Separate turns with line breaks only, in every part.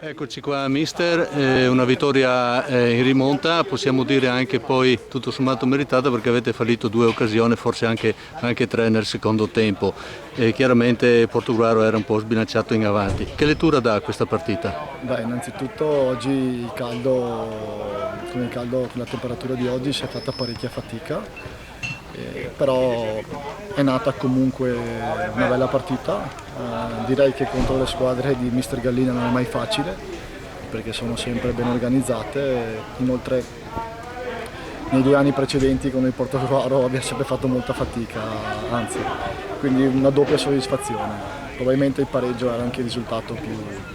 Eccoci qua mister, una vittoria in rimonta, possiamo dire anche poi tutto sommato meritata perché avete fallito due occasioni, forse anche tre nel secondo tempo. Chiaramente Portogruaro era un po' sbilanciato in avanti. Che lettura dà questa partita?
Beh, innanzitutto oggi con la temperatura di oggi si è fatta parecchia fatica, però è nata comunque una bella partita. Direi che contro le squadre di Mister Gallina non è mai facile, perché sono sempre ben organizzate. Inoltre nei 2 anni precedenti con il Portogruaro abbiamo sempre fatto molta fatica, anzi, quindi una doppia soddisfazione. Probabilmente il pareggio era anche il risultato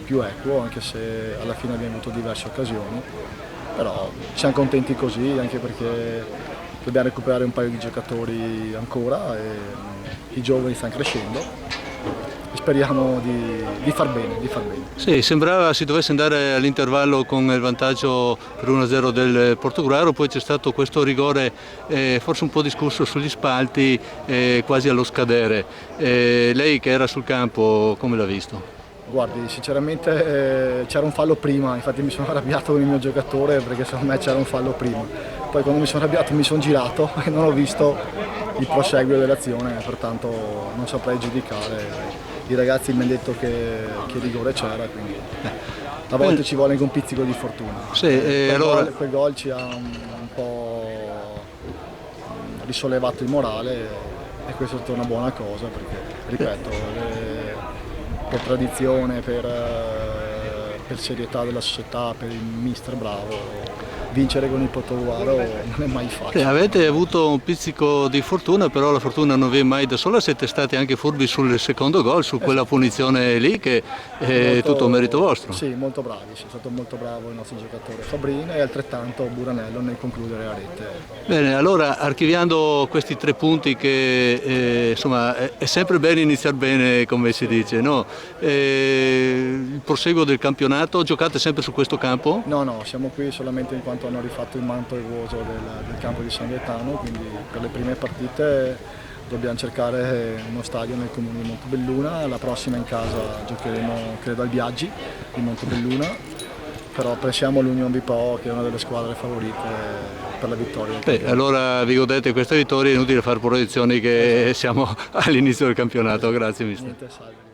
più equo, anche se alla fine abbiamo avuto diverse occasioni, però siamo contenti così, anche perché dobbiamo recuperare un paio di giocatori ancora e i giovani stanno crescendo. Speriamo di far bene, di far bene.
Sì, sembrava si dovesse andare all'intervallo con il vantaggio per 1-0 del Portogruaro, poi c'è stato questo rigore forse un po' discusso sugli spalti, quasi allo scadere. Lei che era sul campo, come l'ha visto?
Guardi, sinceramente c'era un fallo prima, infatti mi sono arrabbiato con il mio giocatore perché secondo me c'era un fallo prima. Poi quando mi sono arrabbiato mi sono girato e non ho visto il proseguio dell'azione, pertanto non saprei giudicare. I ragazzi mi hanno detto che rigore c'era, quindi a volte ci vuole anche un pizzico di fortuna.
Sì,
Quel gol ci ha un po' risollevato il morale e questa è stata una buona cosa perché, ripeto, per tradizione, per serietà della società, per il mister bravo, vincere con il Portogruaro non è mai facile.
Avete avuto un pizzico di fortuna, però la fortuna non vi è mai da sola, siete stati anche furbi sul secondo gol, su quella punizione lì che è tutto merito vostro.
Sì, molto bravi, è stato molto bravo il nostro giocatore Fabrini e altrettanto Buranello nel concludere la rete.
Bene, allora archiviando questi 3 punti che insomma è sempre bene iniziare bene come si dice, no? Il proseguo del campionato, giocate sempre su questo campo?
No, siamo qui solamente in quanto hanno rifatto il manto erboso del campo di San Gaetano, quindi per le prime partite dobbiamo cercare uno stadio nel comune di Montebelluna, la prossima in casa giocheremo credo al Biaggi di Montebelluna, però pensiamo all'Union Vipò che è una delle squadre favorite per la vittoria.
Allora vi godete questa vittoria, è inutile fare proiezioni che siamo all'inizio del campionato, grazie mister.
Niente, salve.